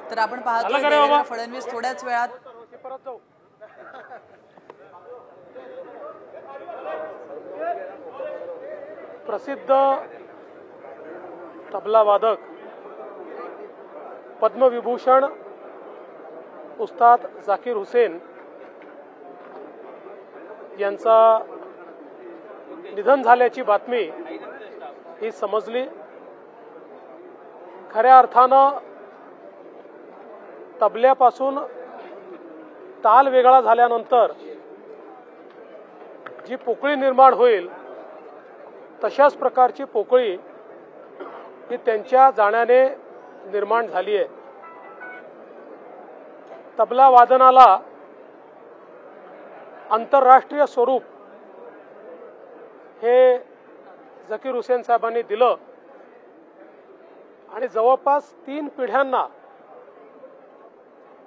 तर आपण पाहतोय देवेंद्र फडणवीस थोड्याच वेळात प्रसिद्ध तबला वादक पद्मविभूषण उस्ताद जाकीर हुसेन यांचा निधन झाल्याची बातमी ही समजली। खऱ्या अर्थानं तबल्यापासून ताल वेगळा झाल्यानंतर जी पोकळी निर्माण होईल तशाच प्रकारची पोकळी ही त्यांच्या जाण्याने निर्माण झाली आहे। तबला वादनाला आंतरराष्ट्रीय स्वरूप हे जाकीर हुसेन साहेबांनी दिलं आणि जवळपास 3 पिढ्यांना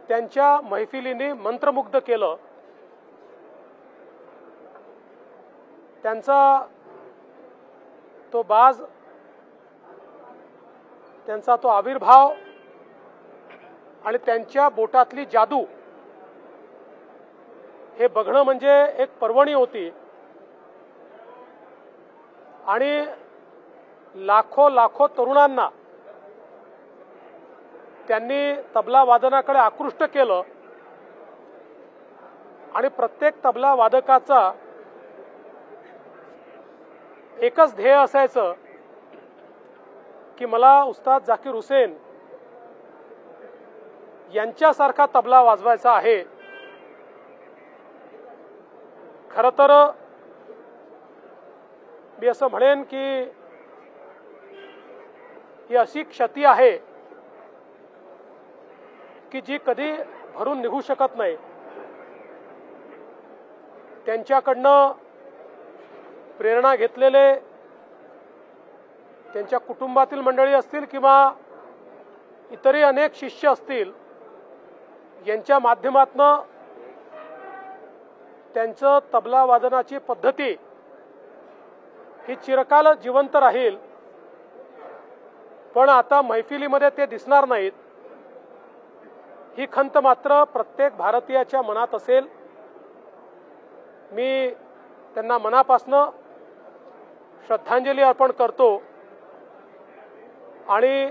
त्यांच्या मैफिलीने मंत्रमुग्ध केलं। त्यांचा तो बाज, त्यांचा तो आविर्भाव आणि त्यांच्या बोटातली जादू हे बघणं म्हणजे एक पर्वणी होती आणि लाखो लाखो तरुणांना त्यांनी तबला वादनाकडे आकृष्ट केलं आणि प्रत्येक तबला वादकाचा एकच ध्येय असायचं की मला उस्ताद जाकीर हुसेन यांच्यासारखा तबला वाजवायचा आहे। खरं तर मी असं म्हणेन की ही अशी क्षती आहे की जी कधी भरून निघू शकत नाही। त्यांच्याकडनं प्रेरणा घेतलेले त्यांच्या कुटुंबातील मंडळी असतील किंवा इतरही अनेक शिष्य असतील, यांच्या माध्यमातनं त्यांचं तबला वादनाची पद्धती ही चिरकाल जिवंत राहील, पण आता मैफिलीमध्ये ते दिसणार नाहीत ही खंत मात्र प्रत्येक भारतीयाच्या मनात असेल। मी त्यांना मनापासून श्रद्धांजली अर्पण करतो आणि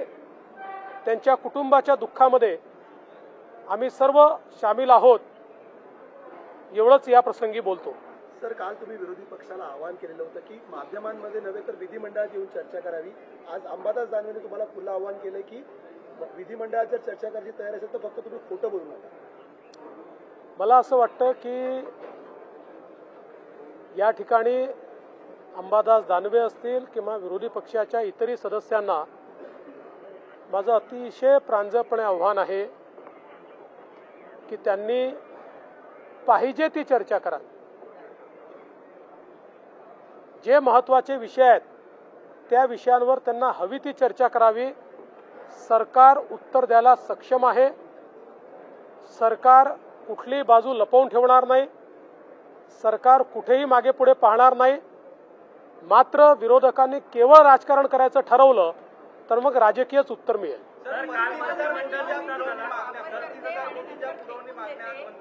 त्यांच्या कुटुंबाच्या दुःखामध्ये आम्ही सर्व सामील आहोत एवढंच या प्रसंगी बोलतो। सर, काल तुम्ही विरोधी पक्षाला आवाहन केलेलं होतं की माध्यमांमध्ये नव्हे तर विधिमंडळात येऊन चर्चा करावी। आज अंबादास दानवेने तुम्हाला खुलं आवाहन केलं की विधिमंडळात जर चर्चा करायची तयार असेल तर फक्त तुम्ही खोटं बोलू नका। मला असं वाटतं की या ठिकाणी अंबादास दानवे असतील किंवा विरोधी पक्षाच्या इतरही सदस्यांना माझं अतिशय प्रांजळपणे आव्हान आहे की त्यांनी पाहिजे ती चर्चा करावी। जे महत्त्वाचे विषय आहेत त्या विषयांवर त्यांना हवी ती चर्चा करावी। सरकार उत्तर द्यायला सक्षम आहे। सरकार कुठलीही बाजू लपवून ठेवणार नाही। सरकार कुठेही मागे पुढे पाहणार नाही। मात्र विरोधकांनी केवळ राजकारण करायचं ठरवलं तर मग राजकीयच उत्तर मिळेल।